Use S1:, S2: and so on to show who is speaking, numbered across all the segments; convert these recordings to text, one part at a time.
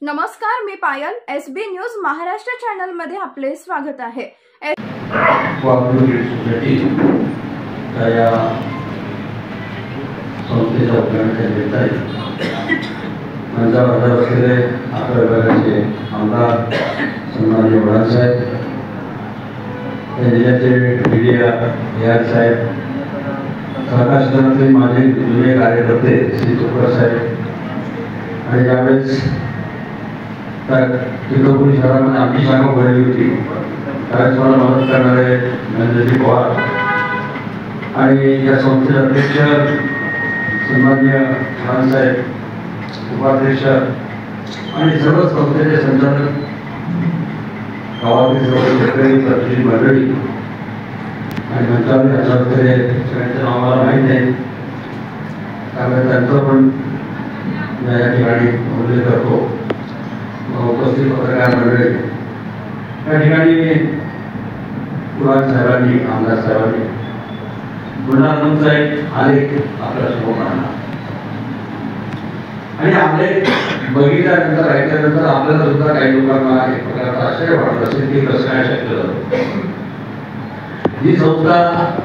S1: नमस्कार, मी पायल. SB news Maharashtra channel मध्ये आपले स्वागत आहे.
S2: संस्थेच्या उद्घाटनाच्या निमित्ताने माझ्या वर्गात असलेले अकरा विभागाचे आमदार सन्माननीय वडाल साहेब, या जिल्ह्याचे मीडिया AR साहेब, सहकार क्षेत्रातले माझे जुने कार्यकर्ते श्री तुपकर साहेब, आणि यावेळेस चित्रपुरी शहरामध्ये आमची शाखा उघडली होती त्यावेळेस मला मदत करणारे नंदजी पवार आणि या संस्थेचे अध्यक्ष सन्माननीय साहेब, उपाध्यक्ष आणि सर्व संस्थेचे संचालक, गावातील सर्व शेतकरी प्रतिनिधी मंडळी आणि मंचावरील असलेले सगळ्यांचं नाव मला माहीत नाही, त्यामुळे त्यांचं पण मी या ठिकाणी उल्लेख करतो. उपस्थित पत्रकार मंडळी, या ठिकाणी पुराण साहेबांनी, आमदार साहेबांनी गुणानंद साहेब आलेख आपल्या समोर मांडला आणि आलेख बघितल्यानंतर ऐकल्यानंतर आपल्याला सुद्धा काही लोकांना एक प्रकारचा आश्चर्य वाटत असेल की कसं काय शक्य झालं. ही संस्था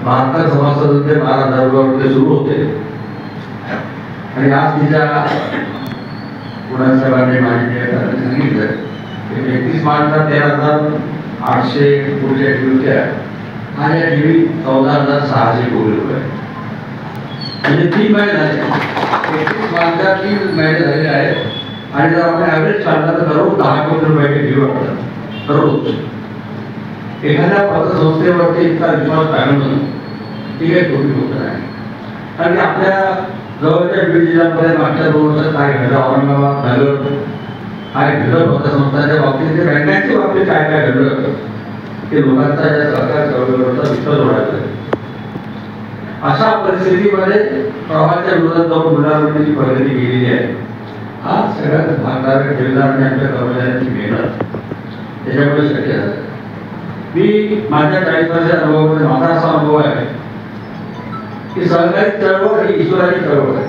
S2: भारतात सभासद 12,000 रुपयावरती सुरू होते आणि आज तिच्या पुणे साहेबांनी माहिती सांगितलं की 31 मार्चला 13,800 कोटी होत्या आणि या टीव्ही 14,600 कोटी रुपये, म्हणजे 3 महिने झाले. 31 मार्चला 3 महिने झालेले आहेत आणि जर आपण ॲव्हरेज काढला तर दररोज 10 कोटी रुपयाचे टीव्ही वाटतात दररोज. एखाद्या पतसंस्थेवरती इतका विश्वास टाकणं ती काही छोटी गोष्ट नाही, कारण की आपल्या जवळच्या बीड जिल्ह्यामध्ये मागच्या 2 वर्षात काय घडलं, औरंगाबाद झालं, काय घडलं पतसंस्थांच्या बाबतीत, बँकांच्या बाबतीत काय काय घडलं, की लोकांचा या सरकार चळवळीवरचा विश्वास उडाला. अशा परिस्थितीमध्ये प्रवाहाच्या विरोधात जाऊन मुलांवरची प्रगती केलेली आहे. हा सगळ्यात भागधारक ठेवीदार आणि आमच्या कर्मचाऱ्यांची मेहनत त्याच्यामुळे शक्य झालं. मी माझ्या 40 वर्षाच्या अनुभवामध्ये माझा असा अनुभव आहे की सहकारी चळवळ ही ईश्वराची चळवळ आहे.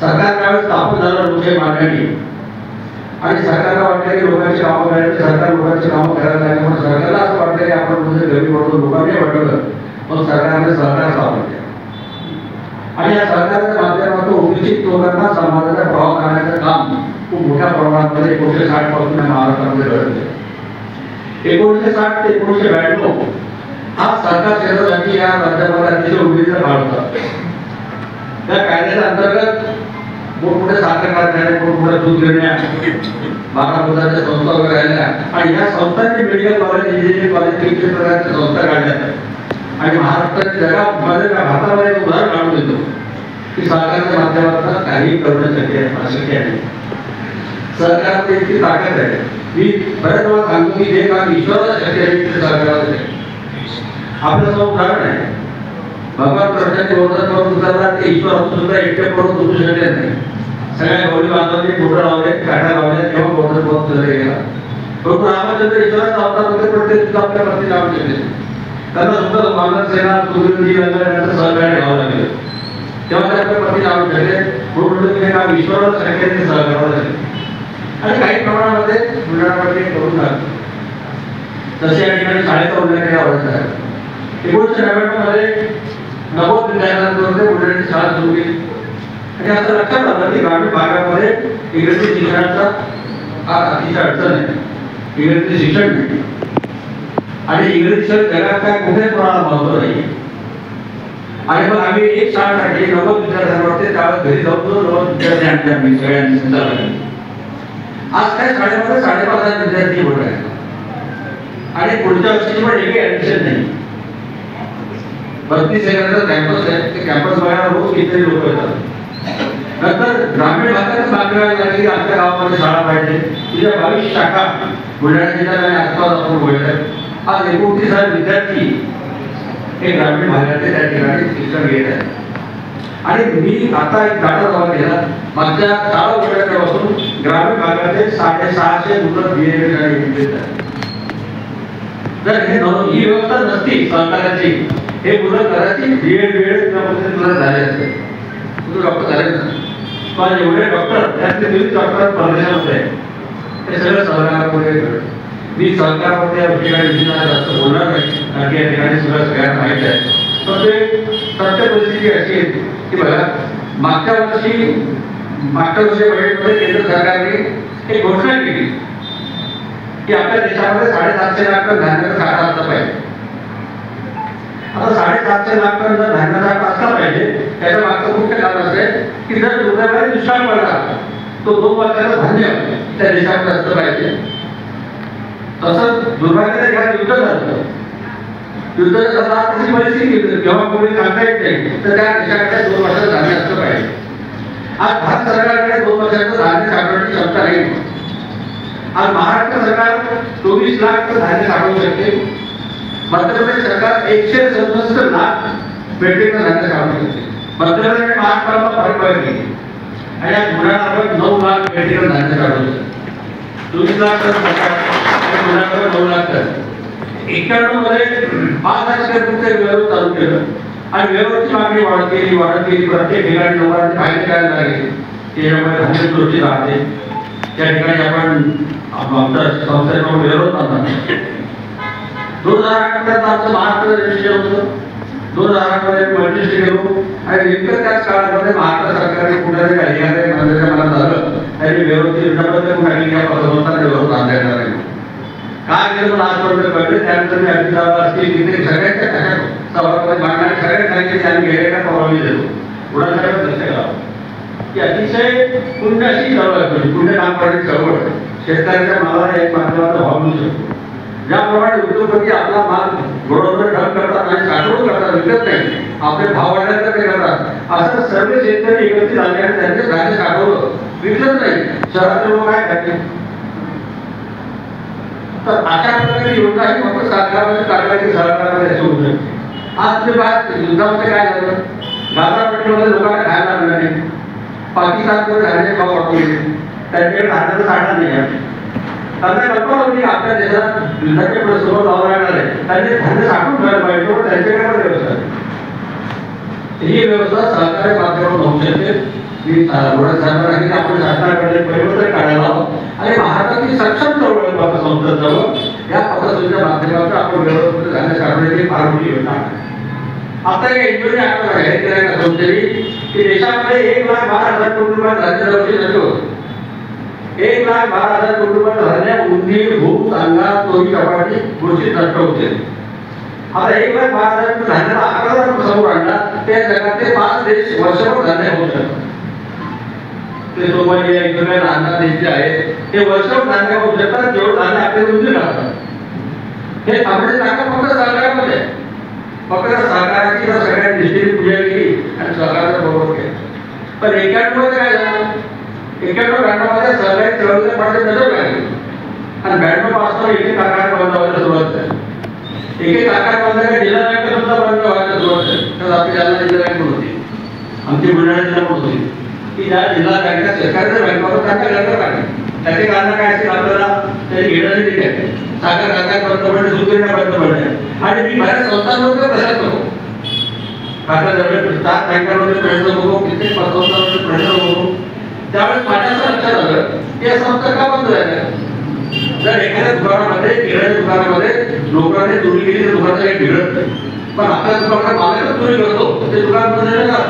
S2: सरकार त्यावेळेस स्थापन झालं लोकशाही मागणी आणि सरकारला वाटलं की लोकांची कामं करायची, सरकार लोकांची कामं करायला लागली, म्हणून सरकारला असं वाटलं की आपण म्हणजे गरीब पडतो, लोकांनी वाटलं, मग सरकारने सहकार स्थापन केलं आणि या सहकाराच्या माध्यमातून ओबीसी लोकांना समाजाचा प्रभाव करण्याचं काम खूप मोठ्या प्रमाणामध्ये 1960 पासून महाराष्ट्रामध्ये घडलं. 1960 ते 1992 हा सरकार क्षेत्रासाठी या राज्यामध्ये अतिशय उमेदीचा काळ होता. त्या कायद्याच्या अंतर्गत मोठमोठे साखर कारखाने, मोठमोठ्या दूध गिरण्या, 12 दुधाच्या संस्था वगैरे आल्या आणि या संस्थांनी मेडिकल कॉलेज, इंजिनिअरिंग कॉलेज, विविध प्रकारच्या संस्था काढल्या आणि महाराष्ट्राच्या जगामध्ये भारतामध्ये एक उदाहरण काढून देतो की सरकारच्या माध्यमातून काही करणं अशक्य आहे. सरकारची इतकी ताकद आहे. मी बऱ्याच वेळा सांगतो की जे काम ईश्वराला शक्य आहे ते सरकारला शक्य आहे. आपल्यासमोर उदाहरण आहे, भगवान कृष्णाची बोलतात करून उतरला ते ईश्वर सुद्धा एकटे पडून उतरू शकले नाही. सगळ्या गौरी बांधवांनी फोटो लावले, काठ्या लावल्या, तेव्हा बोलत बोलत चले गेला. प्रभू रामचंद्र ईश्वराचा अवतार होते, पण ते सुद्धा आपल्या प्रती लावू शकले. त्यांना सुद्धा मानव सेना सुधीरजी यांचं सहकार्य घ्यावं लागलं, तेव्हा ते आपल्या प्रती लावू शकले. म्हणून हे काम ईश्वराला शक्य आहे, सहकार्याला शक्य आणि काही प्रमाणामध्ये बुलढाणामध्ये करून लागतो. तसे या ठिकाणी शाळेचा उल्लेख केला आवडत आहे. 1999 मध्ये नवोदय विद्यालयामध्ये बुलढाण्याची शाळा सुरू केली आणि असं लक्षात आलं की ग्रामीण भागामध्ये इंग्रजी शिक्षणाचा फार अतिशय अडचण आहे. इंग्रजी शिक्षण नाही आणि इंग्रजी शिक्षण जगात काय कुठेच प्रमाणात महत्व नाही. आणि मग आम्ही एक शाळा टाकली नवोदय विद्यालयावरती, त्यावेळेस घरी जाऊन विद्यार्थी आणले आम्ही सगळ्यांनी संचालकांनी. आज काय शाळेमध्ये 5,500 विद्यार्थी होत आहेत आणि पुढच्या वर्षी पण एकही ऍडमिशन नाही. 32 एकराचा कॅम्पस आहे, ते कॅम्पस बघायला रोज कितीतरी लोक येतात. नंतर ग्रामीण भागात मागणी लागली की आमच्या गावामध्ये शाळा पाहिजे. तुझ्या 22 शाखा बुलढाणा जिल्ह्यात आणि आसपास आपण बोलतात. आज 29,000 विद्यार्थी हे ग्रामीण भागाचे त्या ठिकाणी शिक्षण घेत आहेत. आणि मी आता एक डाटा जमा केला, मागच्या 4 वर्षापासून ग्रामीण भागाचे 650 मुलं BA घेत आहेत. जर ही व्यवस्था नसती सरकारची, हे मुलं करायची BA BEd झाले असते, डॉक्टर झाले. पण एवढे डॉक्टर त्यातले 20 डॉक्टर परदेशामध्ये आहेत. ते सगळं सहकारामध्ये घडतं. मी सहकारामध्ये या ठिकाणी जास्त बोलणार नाही, कारण की या ठिकाणी सगळ्यांना माहीत आहे. पण ते सत्य परिस्थिती अशी आहे की बघा, मागच्या वर्षी बजेटमध्ये केंद्र सरकारने एक घोषणा केली की आपल्या देशामध्ये 750 लाख टन धान्याचा साठा असला पाहिजे. आता 750 लाख टन जर धान्याचा साठा असला पाहिजे, त्याच्या मागचं मुख्य कारण असं आहे की जर दुर्दैवाने दुष्काळ पडला तो 2 वर्षाचं धान्य त्या देशामध्ये असलं पाहिजे. तसंच दुर्भाग्याने ह्या युद्ध झालं, युद्धाच्या अशी परिस्थिती जेव्हा कोणी सांगता येत नाही, तर त्या देशाकडे 2 वर्षाचं धान्य असलं पाहिजे. आज भारत सरकारकडे 2 वर्षाचं धान्य साठवण्याची क्षमता नाही. आज महाराष्ट्र सरकार 24 लाख टन धान्य साठवू शकते. मध्य प्रदेश सरकार 167 लाख मेट्रिक टन धान्य साठवू शकते. मध्य प्रदेश आणि महाराष्ट्राला फरक पडली आणि या गुजरातमध्ये 9 लाख मेट्रिक टन धान्य साठवू शकते. 24 लाख टन गुजरातमध्ये 9 लाख टन. 91 मध्ये 5,000 शेतकऱ्यांचे व्यवहार चालू केलं आणि व्यवहाराची मागणी वाढत गेली. प्रत्येक ठिकाणी लोकांचे फायदे करायला लागले. त्याच्यामुळे धान्य सुरक्षित राहते. त्या ठिकाणी आपण आमच्या संस्थेकडून विरोध करणार. 2008 पर्यंत आमचं महाराष्ट्र रजिस्ट्रेशन होतं. 2008 मध्ये मल्टीस्टेट गेलो आणि नेमकं त्याच काळामध्ये महाराष्ट्र सरकारने कुठल्यातरी अधिकारी मंत्र्याच्या मनात झालं त्यांनी व्यवस्थित रिटर्न टाकली या पदार्थांना विरोध आणता येणार नाही. काय केलं आजपर्यंत कळले. त्यानंतर मी अजितदादा असतील तिथे सगळ्यांच्या सभागृहात मांडणारे सगळ्या सांगितले त्यांनी घ्यायला परवानगी देतो. उडासाठी लक्ष घालावं की अतिशय पुण्य अशी चळवळ आहे, पुण्य काम करण्याची चळवळ. शेतकऱ्याच्या मालाला एक माध्यमाचा भाव मिळू शकतो. ज्याप्रमाणे उद्योगपती आपला माल गोडवून ढग करतात आणि साठवून करतात, विकत नाही, आपले भाव वाढण्याचा ते करतात. असं सर्व शेतकरी एकत्रित झाले आणि त्यांचे धान्य साठवलं, विकत नाही. शहरातले लोक काय करतील? तर अशा प्रकारची योजना ही फक्त सरकारमध्ये टाकण्याची सहकारामध्ये होऊ शकते. आज तुम्ही पाहत युद्धामध्ये काय झालं, गाझापट्टीमध्ये लोकांना खायला लागलं नाही. पाकिस्तानमध्ये धान्य भाव वाढवले, त्यांच्याकडे धान्याचा साठा नाही आहे. त्यांना कल्पना होती आपल्या देशात युद्धाच्या समोर जावं लागणार आहे, त्यांनी धान्य साठवून ठेवायला पाहिजे, पण त्यांच्याकडे पण व्यवस्था ही व्यवस्था सहकारी माध्यमातून होऊ शकते. मी सरकारने आपण शासनाकडे परिवर्तन काढायला हवं आणि महाराष्ट्रातील सक्षम चळवळ संस्थांजवळ या पद्धतीच्या माध्यमातून आपण व्यवस्थित धान्य साठवण्याची फार मोठी योजना आहे. आता या एनजीओने आपण जाहीर केलं का संस्थेने की देशामध्ये 1,12,000 कोटी रुपये धान्य दरवर्षी नष्ट होतं. 1,12,000 कोटी रुपये धान्य उंदीर, भूक, अंगा, चोरी, चपाटी, बुरशी नष्ट होते. आता 1,12,000 कोटी धान्याचा आकडा जर समोर आणला, त्या जगातले 5 देश वर्षभर धान्य होऊ शकतात. ते सोमालिया, इस्रायल, अण्णा देश जे आहेत ते वर्षभर धान्य होऊ शकतात, जेवढं धान्य आपले उंदीर खातात. हे थांबण्याची ताकद फक्त सरकारमध्ये आहे. फक्त सरकारची जर सगळ्या दृष्टीने पूजा केली आणि सरकारचं बरोबर केलं. पण 91 मध्ये काय झालं, 91-92 सरकारी चळवळीच्या पाठी नजर लागली आणि 92 पासून एक कारखाना बंद व्हायला सुरुवात झाली. एक कारखाना बंद झाला, जिल्हा बँक सुद्धा बंद व्हायला सुरुवात झाली. तर आपली जालना जिल्हा बँक होती, आमची बुलढाणा जिल्हा पण होती की ज्या जिल्हा बँका सरकारच्या बँकावर त्यांच्या गणना लागली. त्याचे कारण काय असेल आपल्याला तरी घेणं ठीक आहे. साखर कारखाना बंद पडणे, सुधारणा बंद पडणे आणि मी बाहेर संस्थांमध्ये प्रशासन नको. आपल्या जवळ 7 बँकांमध्ये प्रयत्न बघू, कित्येक संस्थांमध्ये प्रयत्न बघू. त्यावेळेस माझ्या असं लक्षात आलं की या संस्था का बंद झाल्या. जर एखाद्या दुकानामध्ये, किराणा दुकानामध्ये लोकांनी चोरी केली तर दुकानाचं काही बिघडत नाही, पण आपल्या दुकानात मालक चोरी करतो ते दुकान बंद झालं का.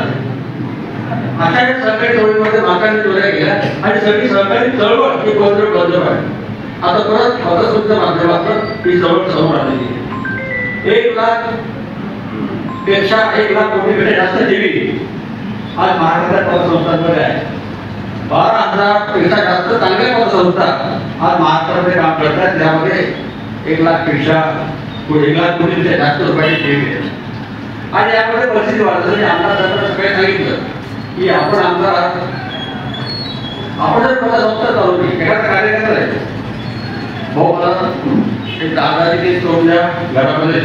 S2: अशा सरकारी चळवळीमध्ये मालकांनी चोऱ्या केल्या आणि सगळी सरकारी चळवळ ही बंद आहे. आता परत पतसंस्थेच्या माध्यमातून ही चळवळ समोर आलेली आहे. 1 लाख पेक्षा 1 लाख कोटीपेक्षा जास्त जीवी आज महाराष्ट्रात पतसंस्थांमध्ये आहे. 12,000 पेक्षा जास्त चांगल्या पतसंस्था आज महाराष्ट्रामध्ये काम करतात. त्यामध्ये 1 लाख पेक्षा 1 लाख कोटीपेक्षा जास्त रुपयाची ठेवी आहे. आणि यामध्ये परिस्थिती वाढत आमदार सरकारने सगळे सांगितलं की आपण आमदार आपण जर पतसंस्था चालवली, एखादा कार्यकर्ता आहे भाऊ मला एक 10,000 ते तोडल्या घरामध्ये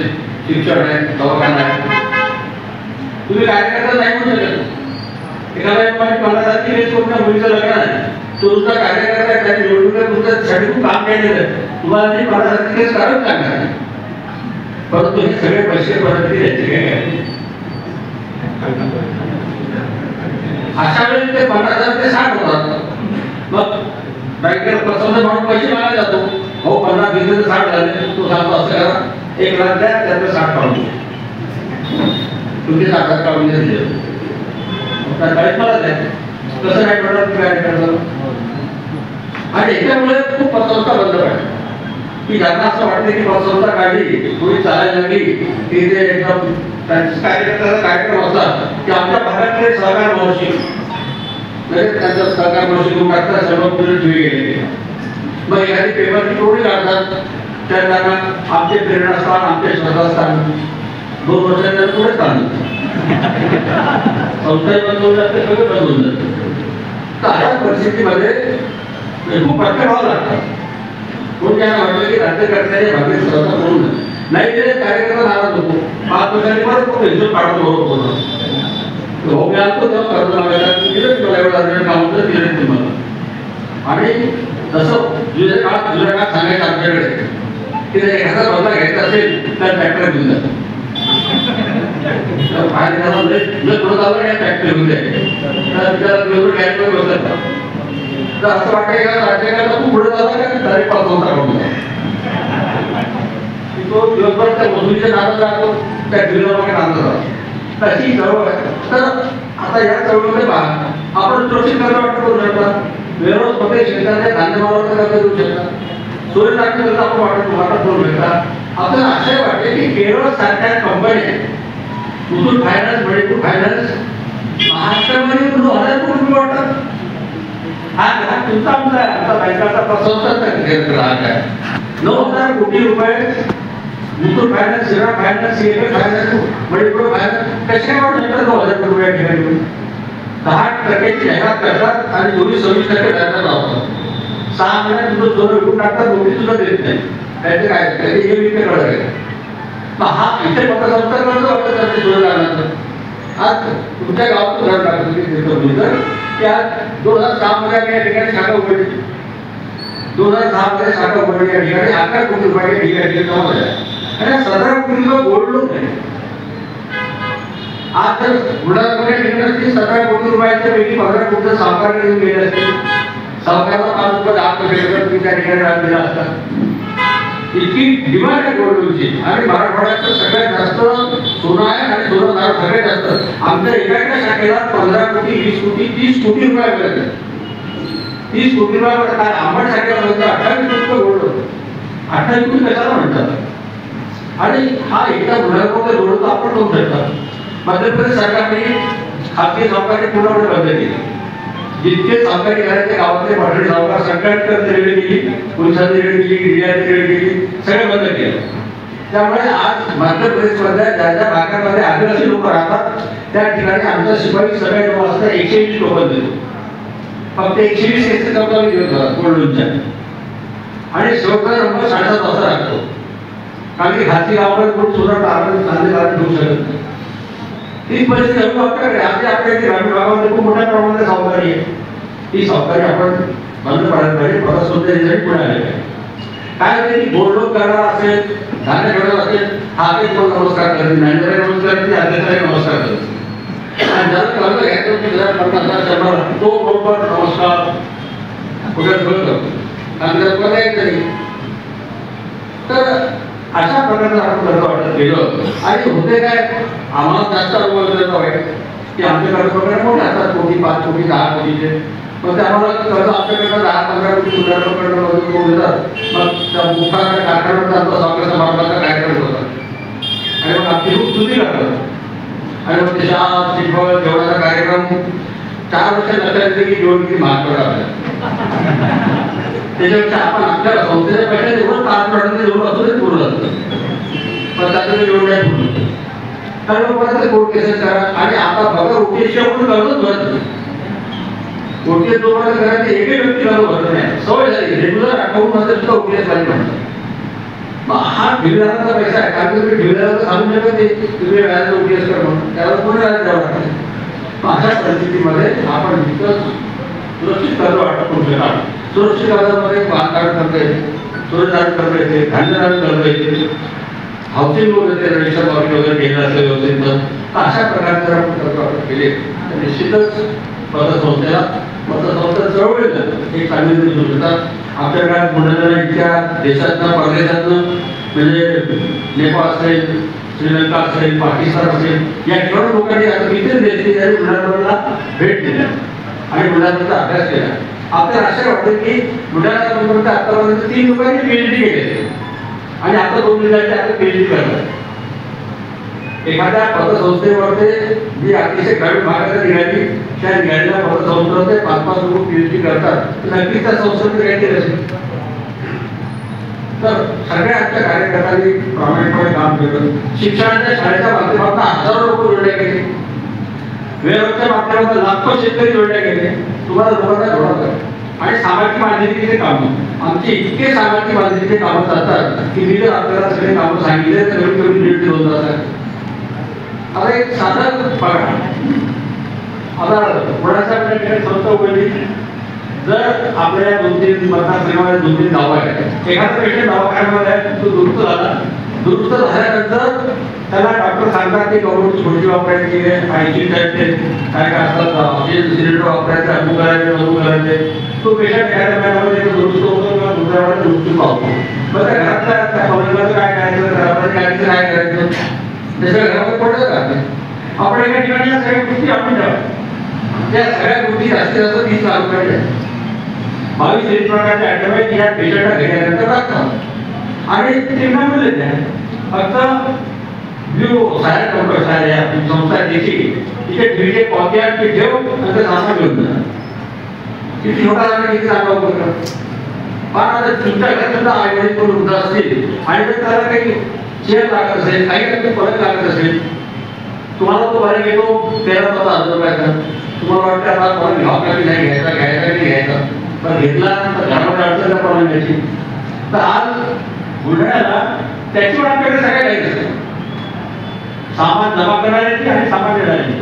S2: शिक्षण आहे, दवाखाना आहे, तुम्ही कार्यकर्ता नाही म्हणू शकत. एखादा 50,000 केस कोणत्या मुलीचं लग्न आहे, तो तुमचा कार्यकर्ता आहे, त्याने निवडणुकीत तुमच्यासाठी खूप काम केलेलं आहे, तुम्हाला ती 50,000 केस काढून टाकणार आहे. परंतु हे सगळे पैसे परत द्यायचे काय अशा वेळी ते 50,000 ते 60 होतात. मग बँकेला पसंत म्हणून पैसे मागायला जातो, हो 50 दिले तर 60 झाले, तो सांगतो असं करा 1 लाख द्या त्यातलं 60 काढून तुमचे 60 काढून दिले काहीच मला द्या. कसं नाही म्हणणार तुम्ही काय करतो. आणि याच्यामुळे खूप पसंत बंद पडली की ज्यांना असं वाटतं की पसंत काढली थोडी चालायला लागली की ते एकदम कार्यक्रम असतात की आमच्या भागातले सहकार महर्षी लगेच त्यांचा सहकार महर्षी करून टाकतात, सर्व पुढे ठेवी गेले. मग एखादी पेपरची टोळी काढतात, त्या त्यांना आमचे प्रेरणास्थान आमचे श्रद्धास्थान 2 वर्षांच्या पुढे चालतात, संस्थाही बंद होऊन जाते, सगळं बंद होऊन जातं. तर अशा परिस्थितीमध्ये खूप फटके व्हावं लागतात. कोण त्यांना म्हटलं की राज्यकर्त्याने भाग्य सहसा करून नाही दिले कार्यक्रम नाराज होतो, 5 वर्षांनी परत खूप हिशोब काढतो होतो हो मी आणतो तेव्हा कर्ज मागायला दिलं तुम्हाला एवढं अर्जंट काम होतं दिलं तुम्हाला. आणि जसं जुन्या काळात सांगायचं आमच्याकडे की एखादा बदला घ्यायचा असेल तर ट्रॅक्टर घेऊन जातो, बाहेर ट्रॅक्टर घेऊन जायचं बसत. तर असं वाटतं का राज्यकर्ता खूप पुढे झाला का तरी पासून तो दिवसभर त्या मजुरीच्या नादात राहतो, त्या गिरणामागे नांदत राहतो. तशी चळवळ आहे. तर आता या चळवळीमध्ये पहा आपण सुरक्षित कर्ज वाटप करू शकता, वेरोज मध्ये शेताच्या धान्यमालावर कर्ज देऊ शकता, सूर्यनाट्य कर्ज आपण वाटप करू शकता. आपल्याला असे वाटते की केरळ सारख्या कंपन्या मुथूट फायनान्स, मणिपूर फायनान्स महाराष्ट्रामध्ये 1000 कोटी रुपये वाटतात. हा ग्राहक तुमचा आमचा आहे, आमचा बँकाचा प्रसंग ग्राहक आहे. 9,000 कोटी रुपये Muthoot finance, Shriram finance, CFA finance, Manipur finance कशा वाटत शकतात 9,000 कोटी रुपये ठिकाणी 10% जाहिरात करतात आणि 24-26% व्याजाला लावतात. 6 महिन्यात तुझं सोनं विकून टाकतात, नोटीस सुद्धा देत नाही. त्याचे काय त्याचे हे विकते कळत आहे. हा इथे पत्रसंस्था कर्ज वाटत त्याचे सोनं लागणार. आज तुमच्या गावात उदाहरण टाकतो की की आज 2006 मध्ये आम्ही या ठिकाणी शाखा उघडली. 2006 मध्ये शाखा उघडली या ठिकाणी 11 कोटी रुपये ठिकाणी जमा झाल्या आणि 17 कोटी रुपये गोल्ड लोन आहे. आज जर बुलढाण्यामध्ये ठिकाणी 17 कोटी रुपयाच्या पैकी 15 कोटी सावकाराकडे येऊन गेले असतील, सावकाराला 5 रुपये 10 रुपये तुम्ही त्या ठिकाणी व्याज दिला असता. इतकी डिमांड आहे गोल्ड लोनची. आणि मराठवाड्यात सगळ्यात जास्त सोनं आहे आणि सोनं सगळ्यात जास्त आमच्या एका शाखेला 15 कोटी 20 कोटी 30 कोटी रुपये मिळतात. 30 कोटी रुपये काय आंबट शाखेला म्हणतात 28 कोटी रुपये गोल्ड लोन. 28 कोटी कशाला म्हणतात. आणि हा एकदा बुलढाण्यामध्ये गोल्ड आपण करू शकतात. मध्य प्रदेश सरकारने खाजगी सावकारी पूर्णपणे बंद केली. जितके सावकारी घराचे गावातले पाठवणे सावकार सगळ्यांकडे रेडी केली, पोलिसांनी रेडी केली, मीडियाने रेडी केली, सगळं बंद केलं. त्यामुळे आज मध्य प्रदेशमध्ये ज्या ज्या भागामध्ये आदिवासी लोक राहतात त्या ठिकाणी आमचा शिपाई सगळ्या लोक असतात 120 लोक देतो. फक्त 120 केसेस कमी देतो गोल्ड लोनच्या. आणि शेवटचा नंबर 7.5 वाजता लागतो. कारण की खाजगी गावाकडे कोण सुद्धा टाळून चांगले लाभ घेऊ शकत नाही. ही परिस्थिती आपल्याकडे आपल्या ग्रामीण भागामध्ये खूप मोठ्या प्रमाणात सावकारी आहे. ही सावकारी आपण बंद पडायला पाहिजे. परस्पर रिझल्ट पुढे आले पाहिजे. काय होते की गोल्ड लोन करणार असेल, धान्य ठेवणार असेल, हा एक पण नमस्कार करते, मॅनेजर नमस्कार करते, अध्यक्षाने नमस्कार करते. आणि ज्याला कर्ज घ्यायचं की जरा 50,000 तो बरोबर नमस्कार वगैरे करतो. आणि जर पर्याय तरी तर अशा प्रकारचं आपण कर्ज वाटत गेलो. आणि होते काय आम्हाला जास्त अनुभव वाईट की आमचे कर्ज प्रकार मोठे असतात, कोटी 5 कोटी 10 कोटीचे. मग ते आम्हाला कर्ज आमच्याकडनं 10-15 कोटी सुधारणाकडनं मदत करून देतात. मग त्या मोठा कारखान्यावर आमचा सावकाराचा मार्गाचा कार्यक्रम होतात आणि मग आमची खूप स्तुती करतात. आणि मग ते शाळा शिकवण जेवणाचा कार्यक्रम 4 वर्ष लक्षात येते की जेवण किती महाग पडला. त्याच्यापेक्षा आपण आपल्याला संस्थेच्या पैशाने जेवढं कारखान्यात जेवढं असतो ते पूर्ण असतं, पण त्याचं जेवढं नाही पूर्ण. कारण लोकांना कोर्ट केसेस करा. आणि आता बघा ओटीएसच्या पण कर्जच भरत नाही. ओटीएस जोपर्यंत करायचे एकही व्यक्ती कर्ज भरत नाही. सवय झाली रेग्युलर अकाउंट मध्ये सुद्धा ओटीएस झाली म्हणतात. मग हा ठेवीदाराचा पैसा आहे. कारण तुम्ही ठेवीदाराला सांगू शकत नाही तुम्ही व्याज ओटीएस कर म्हणून, त्याला कोणी व्याज द्यावं लागतं. मग अशा परिस्थितीमध्ये आपण जिथं सुरक्षित कर्ज वाटप करू शकणार. सुरक्षित कर्जामध्ये बांधकाम करता येते, सूर्यदान करता येते, धान्यदान करता येते, हाऊसिंग लोन येते, रजिस्टर वगैरे केलं असेल व्यवस्थित. अशा प्रकारचे आपण कर्ज वाटप केले तर निश्चितच पतसंस्थेला. पतसंस्था चळवळीला एक चांगली दिवस होतात. आपल्या काळात बुलढाण्याला इतक्या देशातनं परदेशातनं म्हणजे नेपाळ असेल, श्रीलंका असेल, पाकिस्तान असेल या ठिकाणी लोकांनी आता किती देश त्यांनी बुलढाण्याला भेट दिल्या आणि बुलढाण्याचा अभ्यास केला. आपल्याला आश्चर्य वाटतं की बुलढाण्यापर्यंत आतापर्यंत 3 लोकांनी PhD केले आणि आता 2 विद्यार्थी आता PhD करतात. एखाद्या पतसंस्थेवरती जी अतिशय ग्रामीण भागात निघाली त्या निघालेल्या पतसंस्थेमध्ये 5-5 लोक PhD करतात तर नक्कीच त्या संस्थेने काय केलं असेल. तर सगळ्या आमच्या कार्यकर्त्यांनी प्रामाणिकपणे काम केलं. शिक्षणाच्या शाळेच्या माध्यमातून हजारो लोक जोडले गेले, वेळेच्या माध्यमातून लाखो शेतकरी जोडले गेले. तुम्हाला लोकांना जोडतात आणि सामाजिक बांधिलकीचे कामं आमचे इतके सामाजिक बांधिलकीचे कामं चालतात की मी जर आपल्याला सगळे कामं सांगितले तर कमीत कमी 1.5 ते 2 तास. आता एक साधं बघा, आता कोणाच्या संस्था उघडली जर आपल्या 2-3 मतदारसंघामध्ये 2-3 गावं आहेत, एखादा पेशंट दवाखान्यामध्ये तो दुरुस्त झाला, दुरुस्त झाल्यानंतर त्याला डॉक्टर सांगतात की गव्हर्नमेंटची खुर्ची वापरायची आहे, आयसी टाईपचे काय काय असतात, ऑक्सिजन सिलेंडर वापरायचे, अमूक करायचे, अमूक करायचे. तो पेशंट एखाद्या महिन्यामध्ये दुरुस्त होतो किंवा दुसऱ्या वेळेला दुरुस्त पावतो. मग त्या घरातल्या त्या कॉलेजमध्ये काय करायचं, घरामध्ये काय करायचं, त्याच्या घरामध्ये पडलं का आपण एका ठिकाणी या सगळ्या गोष्टी आपण ठेवा. त्या सगळ्या गोष्टी जास्तीत जास्त 30 लाख रुपये 22-23 प्रकारचे ॲटोमॅटिक या पेशंटला घेण्यानंतर लागतात आणि ते मिळले द्या. फक्त जो साऱ्या कंपनी साऱ्या संस्था देखी तिथे ठेवीचे कॉपी आणि ते ठेव आणि ते सामान घेऊन जा. किती छोटा झाला किती चांगला उपक्रम. पण आता तुमच्या घरात सुद्धा आयुर्वेदिक कोण वृद्ध असतील आणि जर त्याला काही चेअर लागत असेल, काही परत लागत असेल, तुम्हाला तो बरे घेतो 13,000 रुपयाचा. तुम्हाला वाटतं आता कोणा घ्यावा की नाही घ्यायचा, घ्यायचा की घ्यायचा, पण घेतला तर घरामध्ये अडचण प्रॉब्लेम यायची. तर आज बुलढाण्याला त्याची आपल्याकडे सगळ्या काही असते, सामान जमा करणाऱ्याची आणि सामान देणाऱ्याची.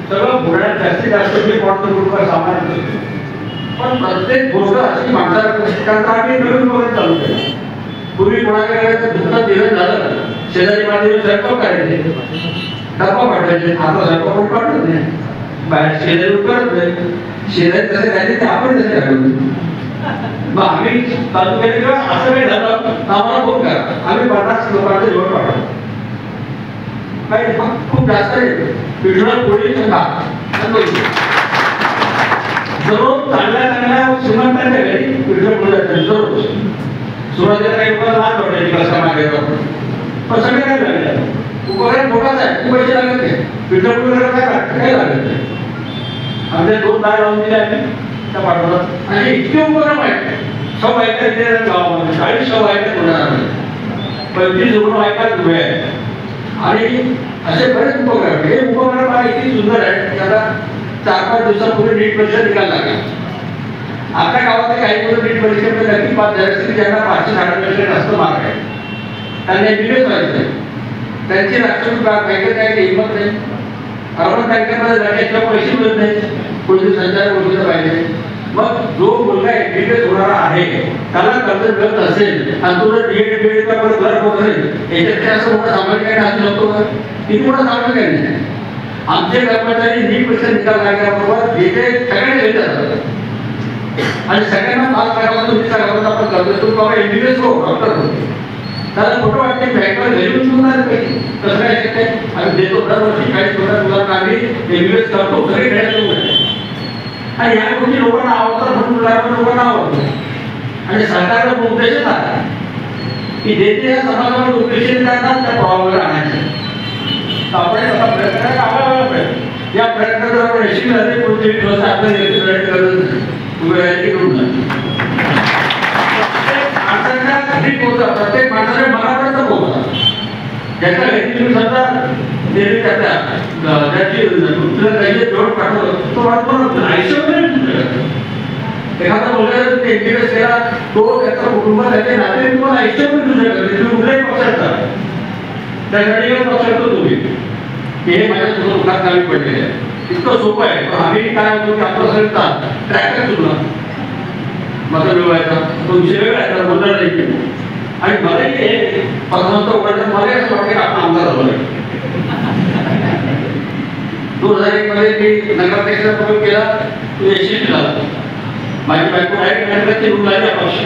S2: सगळं बुलढाण्यात जास्तीत जास्त रुपये सामान. पण प्रत्येक गोष्ट अशी माणसाला आम्ही नवीन वगैरे चालू केलं. पूर्वी कोणाकडे दुसरं दिलं झालं शेजारी माझे स्वयंपाक करायचे, डब्बा पाठवायचे. आता स्वयंपाक पण पाठवत नाही, बाहेर शेजारी करत नाही. शेजारी तसे राहिले ते आपण तसे राहिलो. मग आम्ही चालू केले किंवा असं काही झालं तर आम्हाला फोन करा, आम्ही 50 लोकांचं जेवण पाठवतो. काही खूप जास्त आहे पिठलं पोळी दररोज चांगल्या श्रीमंतांच्या घरी पिठलं पोळी जातात. दररोज सुरुवातीला काही लोकांना लहान वाटायची कसा मागायचा, पण सगळे काय लागले उपकरण मोठाच आहे, खूप पैसे लागत नाही. पिठलं पोळी काय लागत नाही. आमच्या 2 दाळ लावून दिले आम्ही त्या पाठवतात आणि इतके उपक्रम आहेत. 100 बायका दिले गावामध्ये, 40 बायका कोणामध्ये, 25 रुग्ण बायका उभे आहेत आणि असे बरेच उपक्रम. हे उपक्रम मला इतकी सुंदर आहे की आता 4-5 दिवसापूर्वी नीट परीक्षा निकाल लागला. आपल्या गावातले काही मुलं नीट परीक्षेमध्ये नक्की पास झाले असतील, ज्यांना 560 जास्त मार्क आहे, त्यांनी MBBS व्हायचं. त्यांची राष्ट्रीय बँकेत काय हिंमत नाही, अर्बन बँकेमध्ये जाण्याच्या पैसे मिळत नाही, कोणती संचार गोष्टीचं पाहिजे. मग जो मुलगा MBBS होणारा आहे त्याला कर्ज मिळत असेल आणि तुला DED का परत घर पोहोचेल याच्यात असं मोठं सामाजिक काही असू शकतो का? किती मोठा सामाजिक काही नाही. आमचे कर्मचारी नीट परीक्षा निकाल लागल्याबरोबर येथे सगळ्यांना घेत जातात आणि सगळ्यांना पास करायला तुम्ही सगळ्यांना आपण करतो. तुम्ही बाबा MBBS हो, डॉक्टर हो, त्याला फोटो वाटते बँकेवर घरी उचलणार पैसे कसं काय शक्य आहे. आम्ही देतो दरवर्षी 40 मुलांना आम्ही MBBS करतो, सगळे खेळायला आणि ह्या गोष्टी लोकांना आवडतात म्हणून लोकांना आवडतात. आणि सरकारचा उद्देशच आहे की जेथे या समाजावर उद्देशित करतात त्या प्रभावावर आणायचे. आपण असा प्रयत्न करायला आम्हाला प्रयत्न या प्रयत्नात आपण यशस्वी झाले. पुढचे दिवस आपण प्रयत्न करत उभे राहायचे करून माणसाच्या घरी पोहोचा, प्रत्येक माणसाच्या मनापर्यंत पोहोचा. ज्याच्या घरी तुम्ही समजा नेहमी त्याची दुसऱ्या काही जोड पाठवलं तो वाटतो आयुष्यामध्ये एखादा मुलगा MBBS केला तो त्याचा कुटुंब त्याचे नाते तुम्हाला आयुष्यामध्ये दुसऱ्या करते. तुम्ही कुठल्याही पक्षात त्या गाडीवर पक्षातो तुम्ही हे माझ्यासोबत उठात कामी पडलेले आहे. इतकं सोपं आहे. पण आम्ही काय होतो की आपलं सगळं ट्रॅक्टर चुकला माझा मिळवायचा तो विषय वेगळा आहे, बोलणार नाही. आणि मलाही हे पदार्थ उघडलं मला असं वाटतं की आपण आमदार झालो. 2001 मध्ये मी नगराध्यक्षाचा प्रयोग केला, तो यशस्वी झाला. माझी बायको डायरेक्ट नगराध्यक्ष निवडून आली अपक्ष.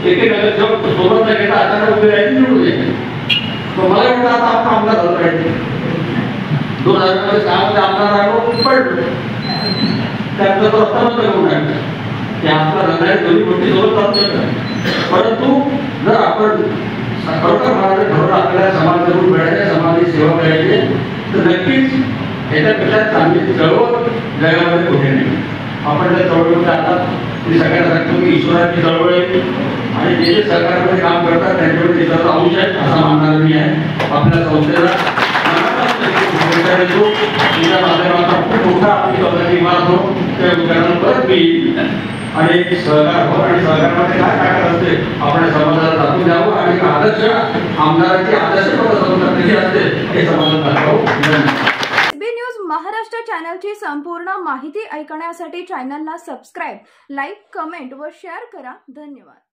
S2: एक नगरसेवक सोबत न घेता अचानक उभे राहिले, निवडून गेले. तो मला वाटतं आता आपण आमदार झालं पाहिजे. 2006 मध्ये आमदार राहिलो, पडलो. त्यानंतर तो रस्ता बंद करून टाकला की आपला रंगाने दोन्ही गोष्टी सोबत चालतो. परंतु जर आपण खरोखर म्हणाले खरोखर आपल्याला समाज जरूर मिळायचे, समाजाची सेवा करायची, तर नक्कीच याच्यापेक्षा चांगली चळवळ जगामध्ये कुठे नाही. आपण त्या चळवळीमध्ये आता मी सगळ्यांना सांगतो की ईश्वराची चळवळ आहे आणि जे जे सरकारमध्ये काम करतात त्यांच्यामध्ये त्याचा अंश आहे असा मानणार मी आहे. आपल्या संस्थेला तुमच्या माध्यमातून खूप मोठा आपली स्वतःची इमारत हो, त्या उद्घाटन परत मी आणि सहकार हो आणि सहकारमध्ये काय ताकद असते आपण समाजाला दाखवून द्यावं आणि आदर्श आमदाराची आदर्श पद्धत कशी असते हे समाजात दाखवावं.
S1: एसबी न्यूज महाराष्ट्र चॅनलची संपूर्ण माहिती ऐकण्यासाठी चॅनलला सबस्क्राईब, लाईक, कमेंट व शेअर करा. धन्यवाद.